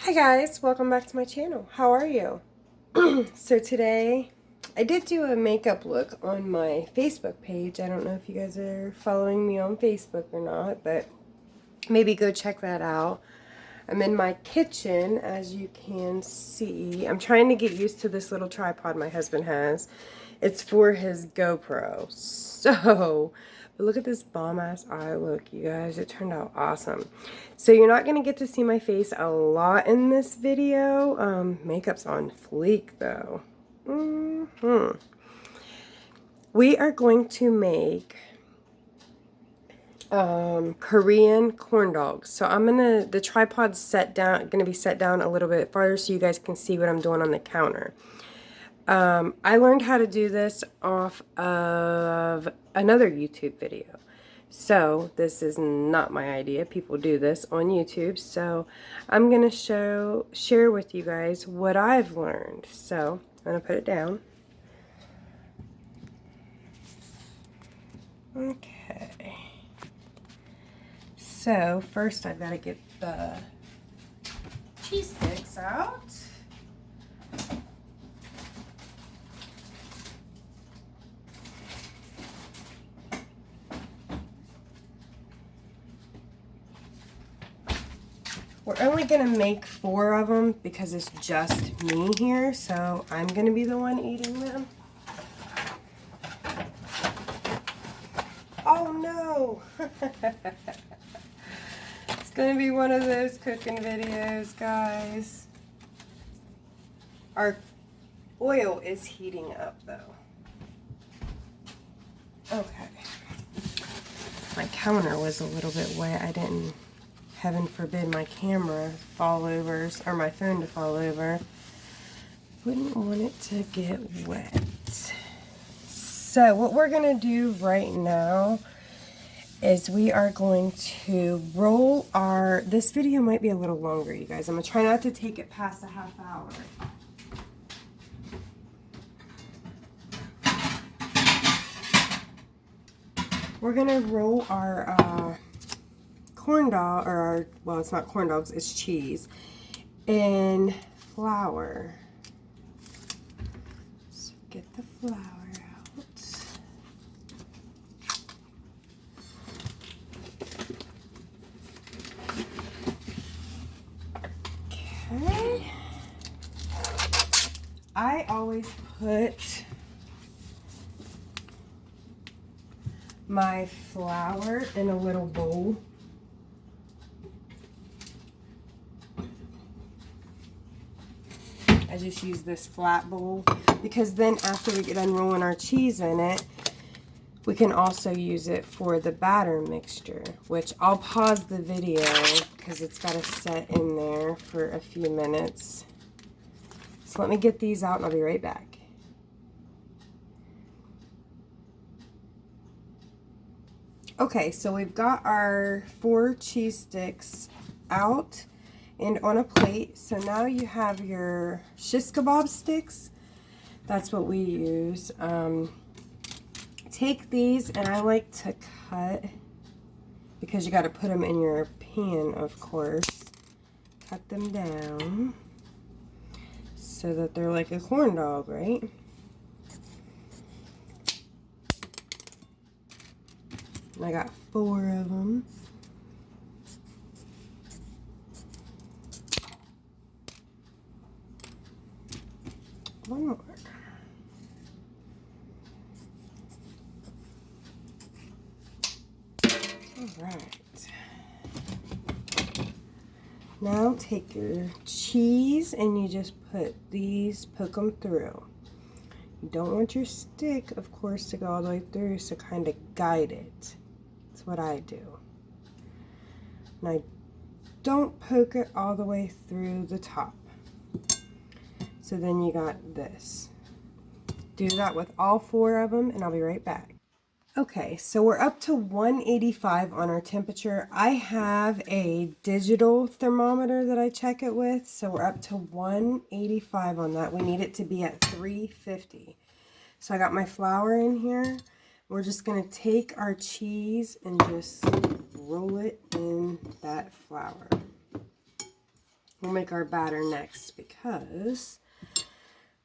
Hi guys, welcome back to my channel. How are you? So today I did do a makeup look on my Facebook page. I don't know if you guys are following me on Facebook or not, but maybe go check that out. I'm in my kitchen, as you can see. I'm trying to get used to this little tripod my husband has. It's for his GoPro. But look at this bomb-ass eye look, you guys. It turned out awesome. So you're not going to get to see my face a lot in this video. Makeup's on fleek, though. We are going to make Korean corn dogs. So the tripod's gonna be set down a little bit farther so you guys can see what I'm doing on the counter. I learned how to do this off of another YouTube video. So this is not my idea. People do this on YouTube. So I'm gonna share with you guys what I've learned. So I'm gonna put it down. Okay. So first I've got to get the cheese sticks out. We're only going to make 4 of them because it's just me here, so I'm going to be the one eating them. Oh no! It's going to be one of those cooking videos, guys. Our oil is heating up, though. Okay. My counter was a little bit wet. I didn't, heaven forbid, my camera fall over, or my phone to fall over. Wouldn't want it to get wet. So what we're going to do right now is we are going to roll this video might be a little longer, you guys. I'm going to try not to take it past a half hour. We're going to roll our corn dog, well, it's not corn dogs, it's cheese, in flour. So get the flour out. Okay. I always put my flour in a little bowl. I just use this flat bowl because then after we get done rolling our cheese in it, we can also use it for the batter mixture, which I'll pause the video because it's got to set in there for a few minutes. So let me get these out and I'll be right back. Okay, so we've got our 4 cheese sticks out and on a plate. So now you have your shish kebab sticks. That's what we use. Take these, and I like to cut, because you got to put them in your pan, of course. Cut them down so that they're like a corn dog, right? And I got 4 of them. One more. Alright. Now take your cheese and you just poke them through. You don't want your stick, of course, to go all the way through, so kind of guide it. That's what I do. And I don't poke it all the way through the top. So then you got this. Do that with all 4 of them, and I'll be right back. Okay, so we're up to 185 on our temperature. I have a digital thermometer that I check it with, so we're up to 185 on that. We need it to be at 350. So I got my flour in here. We're just going to take our cheese and just roll it in that flour. we'll make our batter next because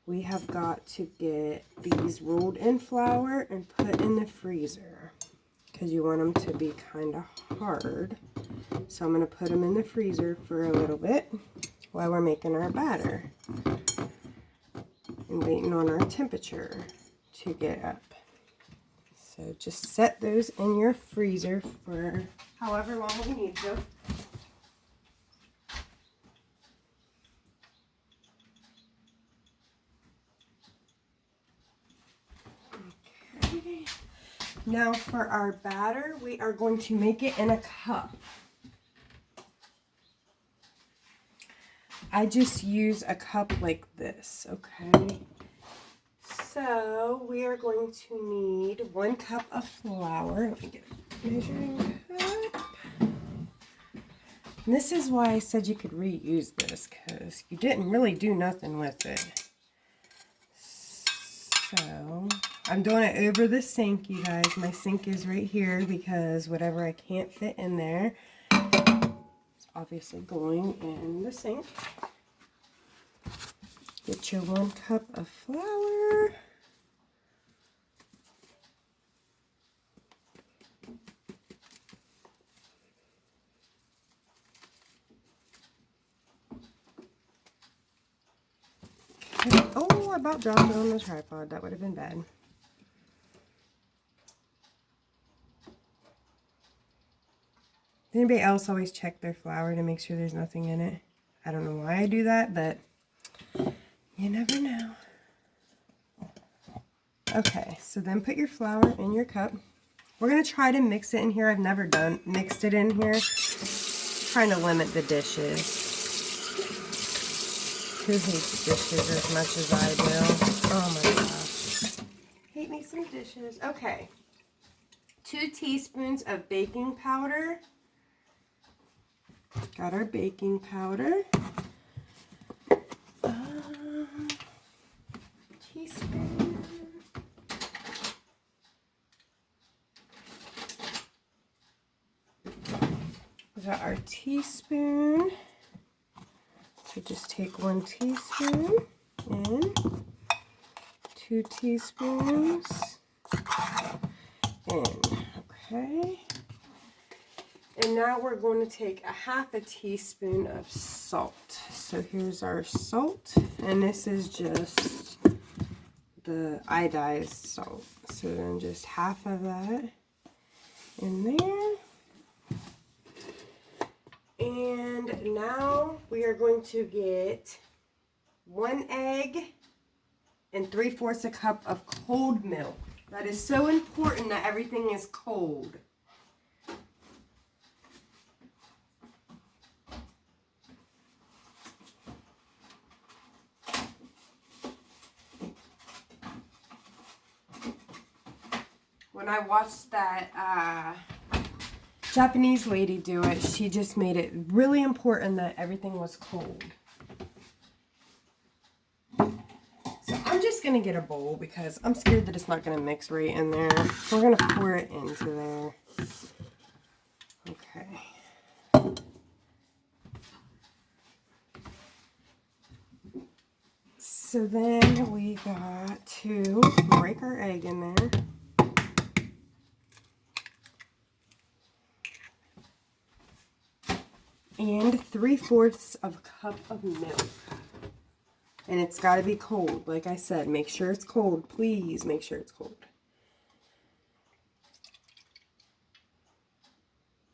we have got to get these rolled in flour and put in the freezer because you want them to be kind of hard. So I'm going to put them in the freezer for a little bit while we're making our batter and waiting on our temperature to get up. So just set those in your freezer for however long we need to. Okay. Now for our batter, we are going to make it in a cup. I just use a cup like this, okay? So we are going to need 1 cup of flour. Let me get a measuring cup. And this is why I said you could reuse this, because you didn't really do nothing with it. So I'm doing it over the sink, you guys. My sink is right here because whatever I can't fit in there is obviously going in the sink. Get your 1 cup of flour. Okay. Oh, I about dropped it on the tripod. That would have been bad. Does anybody else always check their flour to make sure there's nothing in it? I don't know why I do that, but you never know. Okay, so then put your flour in your cup. We're going to try to mix it in here. I've never mixed it in here. Trying to limit the dishes. Who hates dishes as much as I do? Oh my gosh. Hate me some dishes. Okay. 2 teaspoons of baking powder. Got our baking powder. Teaspoon. We got our teaspoon. So just take 1 teaspoon in, 2 teaspoons in. Okay. And now we're going to take a 1/2 teaspoon of salt. So here's our salt, and this is just the iodized salt. So then just 1/2 of that in there. And now we are going to get 1 egg and 3/4 cup of cold milk. That is so important that everything is cold. When I watched that Japanese lady do it, she just made it really important that everything was cold. So I'm just going to get a bowl because I'm scared that it's not going to mix right in there. So we're going to pour it into there. Okay. So then we got to break our egg in there. And 3/4 of a cup of milk. And it's got to be cold. Like I said, make sure it's cold. Please make sure it's cold.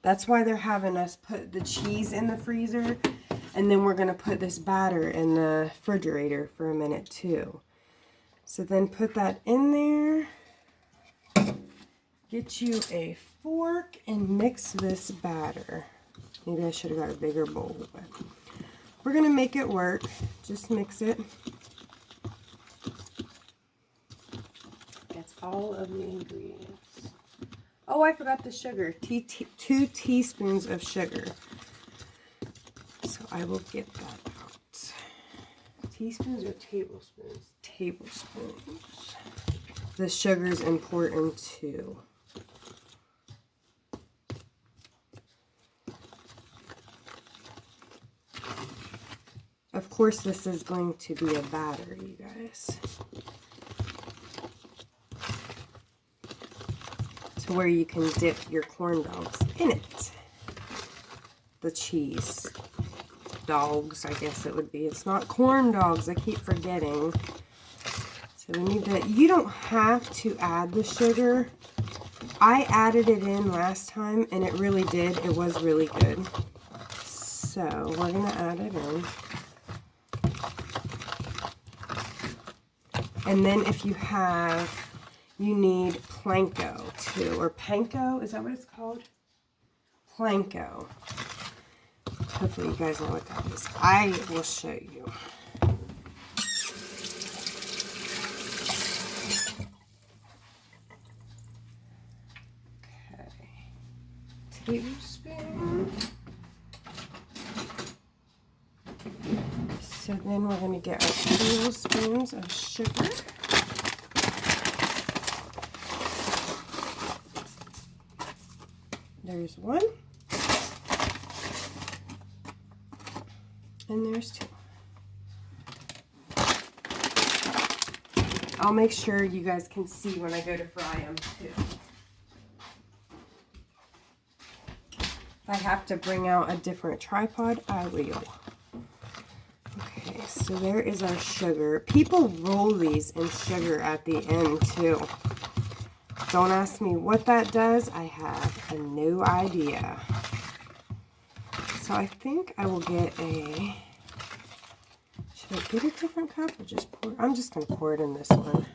That's why they're having us put the cheese in the freezer. And then we're going to put this batter in the refrigerator for a minute too. So then put that in there. Get you a fork and mix this batter. Maybe I should have got a bigger bowl, but we're going to make it work. Just mix it. That's all of the ingredients. Oh, I forgot the sugar. 2 teaspoons of sugar. So I will get that out. Teaspoons or tablespoons? Tablespoons. The sugar is important too. Of course, this is going to be a batter, you guys. To where you can dip your corn dogs in it. The cheese dogs, I guess it would be. It's not corn dogs, I keep forgetting. So we need to, you don't have to add the sugar. I added it in last time and it really did. It was really good. So we're going to add it in. And then if you have, you need planko too, or panko, is that what it's called? Planko. Hopefully you guys know what that is. I will show you. Okay. Tablespoon. So then we're going to get our tablespoons of sugar. There's one. And there's two. I'll make sure you guys can see when I go to fry them too. If I have to bring out a different tripod, I will. Okay, so there is our sugar. People roll these in sugar at the end too. Don't ask me what that does. I have no idea. So I think I will get a, should I get a different cup or just pour? I'm just going to pour it in this one.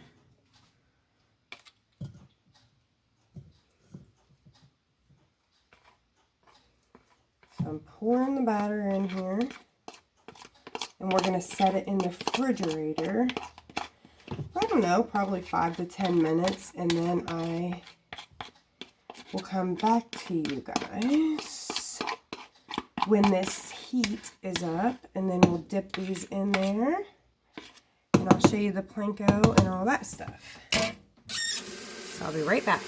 So I'm pouring the batter in here. And we're going to set it in the refrigerator. I don't know, probably 5 to 10 minutes. And then I will come back to you guys when this heat is up. And then we'll dip these in there. And I'll show you the planko and all that stuff. So I'll be right back.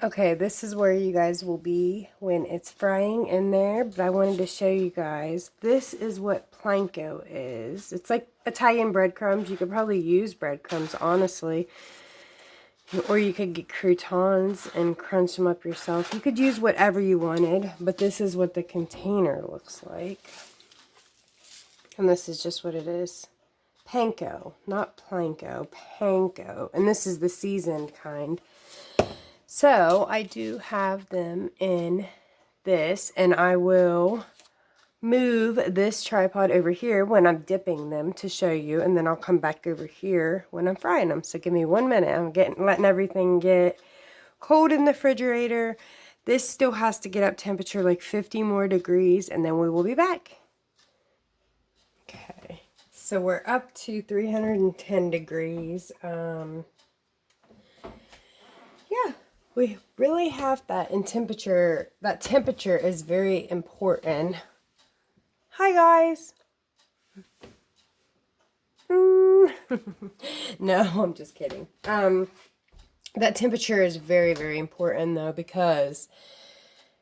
Okay, this is where you guys will be when it's frying in there, but I wanted to show you guys, this is what planko is. It's like Italian breadcrumbs. You could probably use breadcrumbs, honestly. Or you could get croutons and crunch them up yourself. You could use whatever you wanted, but this is what the container looks like. And this is just what it is. Panko, not planko, panko. And this is the seasoned kind. So I do have them in this, and I will move this tripod over here when I'm dipping them to show you, and then I'll come back over here when I'm frying them. So give me 1 minute. I'm letting everything get cold in the refrigerator. This still has to get up temperature like 50 more degrees, and then we will be back. Okay, so we're up to 310 degrees. Yeah. We really have that in temperature. That temperature is very important. Hi, guys. No, I'm just kidding. That temperature is very, very important, though, because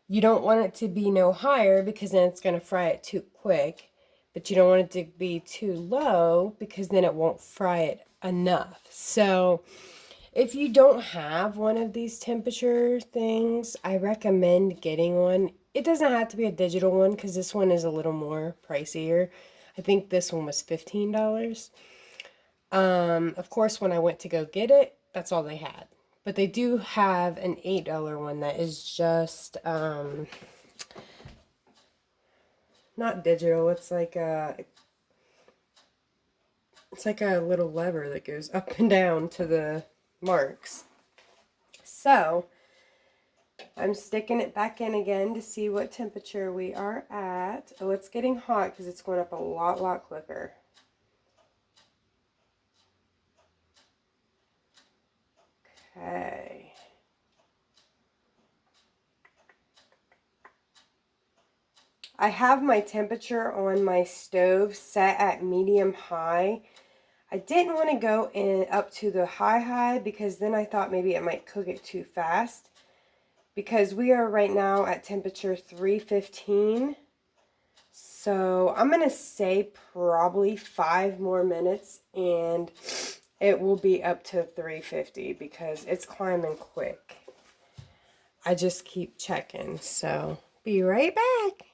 you don't want it to be no higher because then it's going to fry it too quick. But you don't want it to be too low because then it won't fry it enough. So if you don't have one of these temperature things, I recommend getting one. It doesn't have to be a digital one because this one is a little more pricier. I think this one was $15. Of course, when I went to go get it, that's all they had. But they do have an $8 one that is just, not digital. It's like a little lever that goes up and down to the marks. So I'm sticking it back in again to see what temperature we are at. Oh, it's getting hot because it's going up a lot quicker. Okay. I have my temperature on my stove set at medium high. I didn't want to go up to the high because then I thought maybe it might cook it too fast. Because we are right now at temperature 315. So I'm going to say probably 5 more minutes and it will be up to 350 because it's climbing quick. I just keep checking, so be right back.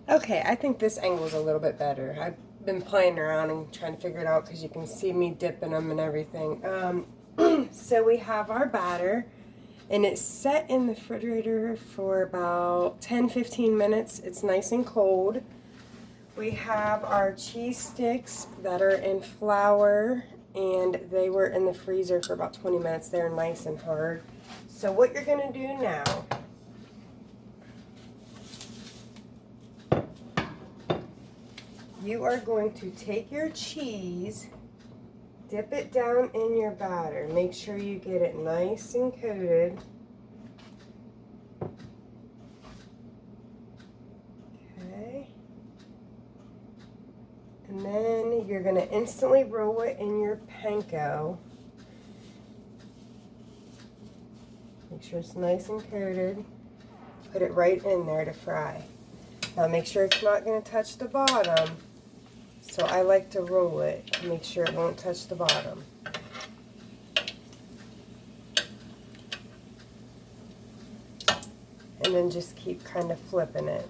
Okay, I think this angle is a little bit better. I've been playing around and trying to figure it out because you can see me dipping them and everything. So we have our batter, and it's set in the refrigerator for about 10-15 minutes. It's nice and cold. We have our cheese sticks that are in flour, and they were in the freezer for about 20 minutes. They're nice and hard. So what you're going to do now, you are going to take your cheese, dip it down in your batter. Make sure you get it nice and coated. Okay. And then you're going to instantly roll it in your panko. Make sure it's nice and coated. Put it right in there to fry. Now make sure it's not going to touch the bottom. So I like to roll it to make sure it won't touch the bottom. And then just keep kind of flipping it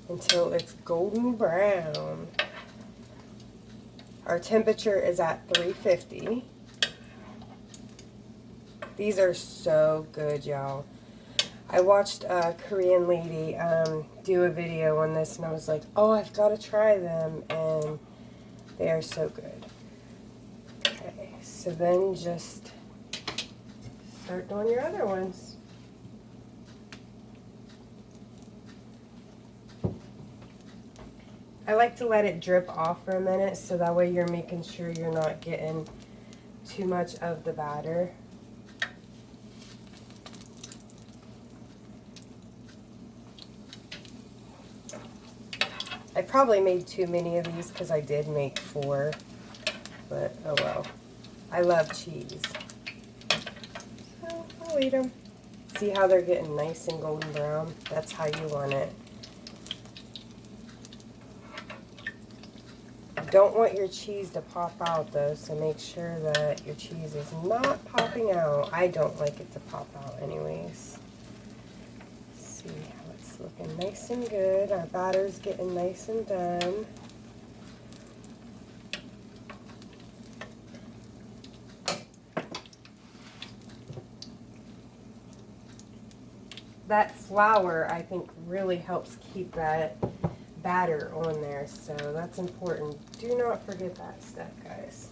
until it's golden brown. Our temperature is at 350. These are so good, y'all. I watched a Korean lady do a video on this, and I was like, oh, I've got to try them, and they are so good. Okay, so then just start doing your other ones. I like to let it drip off for a minute, so that way you're making sure you're not getting too much of the batter. I probably made too many of these because I did make 4, but oh well. I love cheese. So I'll eat them. See how they're getting nice and golden brown? That's how you want it. You don't want your cheese to pop out though, so make sure that your cheese is not popping out. I don't like it to pop out anyways. See how it's looking nice and good. Our batter's getting nice and done. That flour, I think, really helps keep that batter on there, so that's important. Do not forget that step, guys.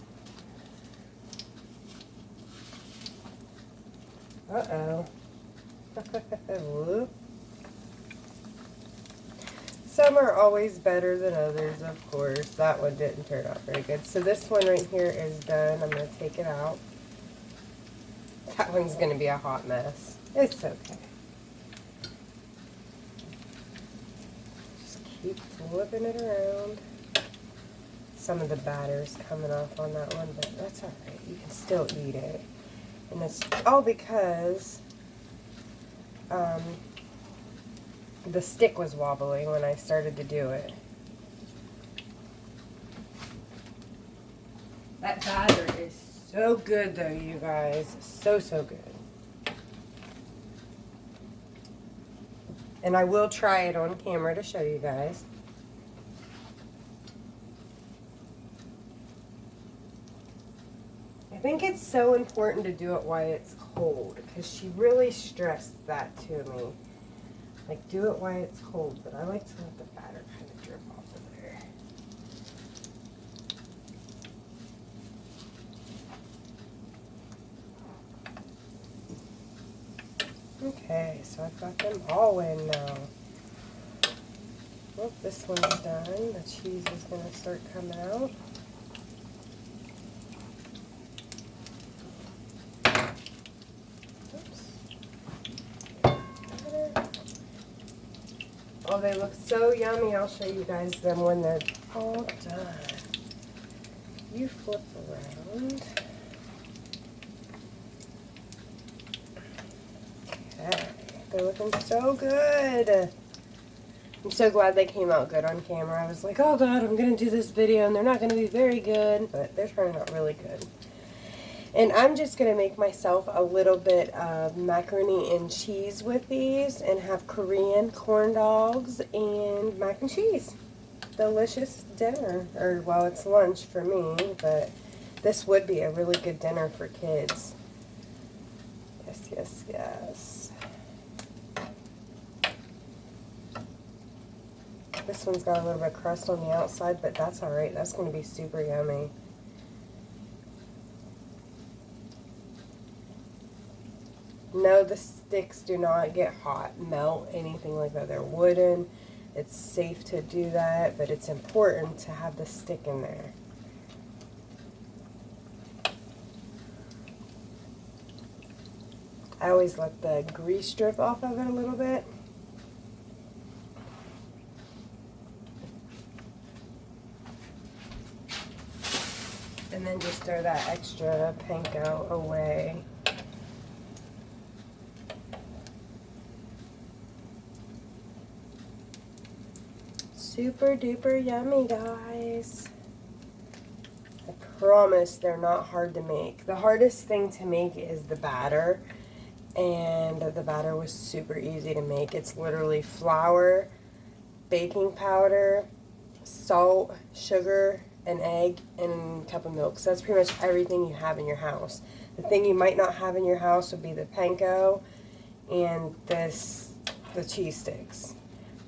Uh-oh. Some are always better than others, of course. That one didn't turn out very good. So this one right here is done. I'm going to take it out. That one's going to be a hot mess. It's okay. Just keep flipping it around. Some of the batter's coming off on that one, but that's alright. You can still eat it. And it's all because the stick was wobbly when I started to do it. That batter is so good though, you guys. So, so good. And I will try it on camera to show you guys. I think it's so important to do it while it's cold, because she really stressed that to me. Like, do it while it's cold, but I like to let the batter kind of drip off of there. Okay, so I've got them all in now. Well, this one's done. The cheese is going to start coming out. Oh, they look so yummy. I'll show you guys them when they're all done. You flip around. Okay, they're looking so good. I'm so glad they came out good on camera. I was like, oh God, I'm going to do this video and they're not going to be very good, but they're turning out really good. And I'm just going to make myself a little bit of macaroni and cheese with these and have Korean corn dogs and mac and cheese. Delicious dinner. Or, well, it's lunch for me, but this would be a really good dinner for kids. Yes, yes, yes. This one's got a little bit of crust on the outside, but that's alright. That's going to be super yummy. No, the sticks do not get hot, melt, anything like that. They're wooden. It's safe to do that, but it's important to have the stick in there. I always let the grease drip off of it a little bit. And then just throw that extra panko away. Super duper yummy, guys. I promise they're not hard to make. The hardest thing to make is the batter. And the batter was super easy to make. It's literally flour, baking powder, salt, sugar, an egg, and a cup of milk. So that's pretty much everything you have in your house. The thing you might not have in your house would be the panko and the cheese sticks.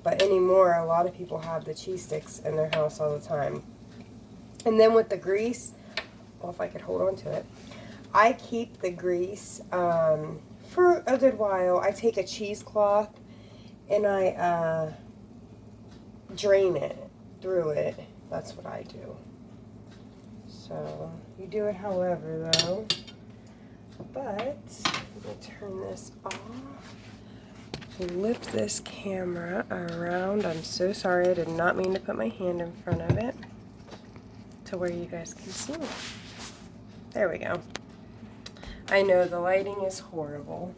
But anymore, a lot of people have the cheese sticks in their house all the time. And then with the grease, well, if I could hold on to it, I keep the grease for a good while. I take a cheesecloth and I drain it through it. That's what I do. So you do it however though. But let me turn this off. Flip this camera around. I'm so sorry. I did not mean to put my hand in front of it to where you guys can see it. There we go. I know the lighting is horrible.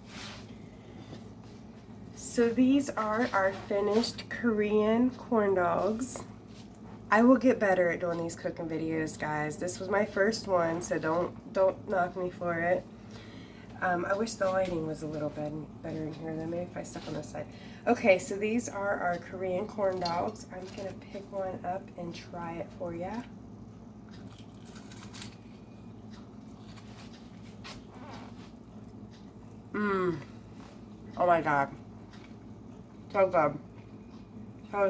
So these are our finished Korean corn dogs. I will get better at doing these cooking videos, guys. This was my first one, so don't knock me for it. I wish the lighting was a little bit better in here, though. Maybe if I step on this side. Okay, so these are our Korean corn dogs. I'm going to pick one up and try it for you. Oh my God. So good.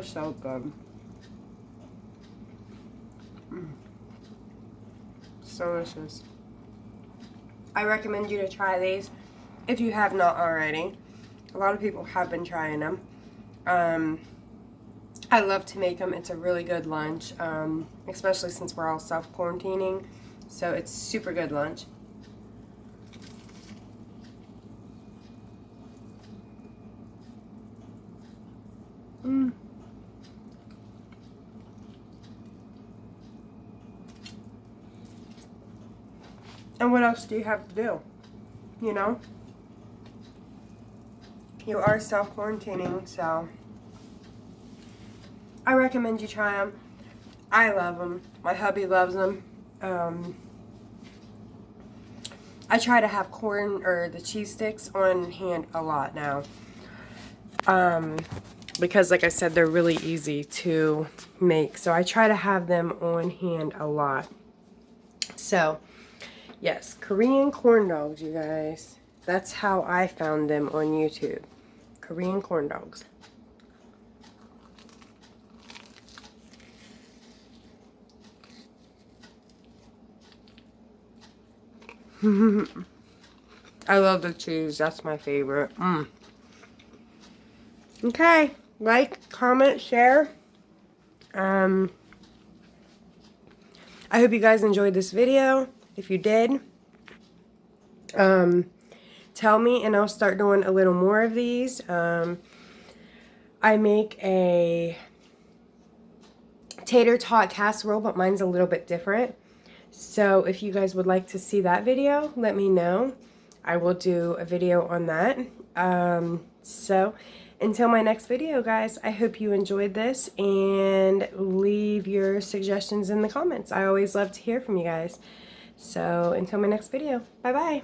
So good. So delicious. I recommend you to try these if you have not already. A lot of people have been trying them. I love to make them. It's a really good lunch, especially since we're all self-quarantining. So it's super good lunch. And what else do you have to do? You know? You are self-quarantining, so I recommend you try them. I love them. My hubby loves them. I try to have corn or the cheese sticks on hand a lot now. Because like I said, they're really easy to make. So I try to have them on hand a lot. So, yes, Korean corn dogs, you guys. That's how I found them on YouTube. Korean corn dogs. I love the cheese. That's my favorite. Okay. Like, comment, share. I hope you guys enjoyed this video. If you did, tell me and I'll start doing a little more of these. I make a tater tot casserole, but mine's a little bit different. So if you guys would like to see that video, let me know. I will do a video on that. So Until my next video, guys, I hope you enjoyed this, and leave your suggestions in the comments. I always love to hear from you guys. So until my next video, bye-bye.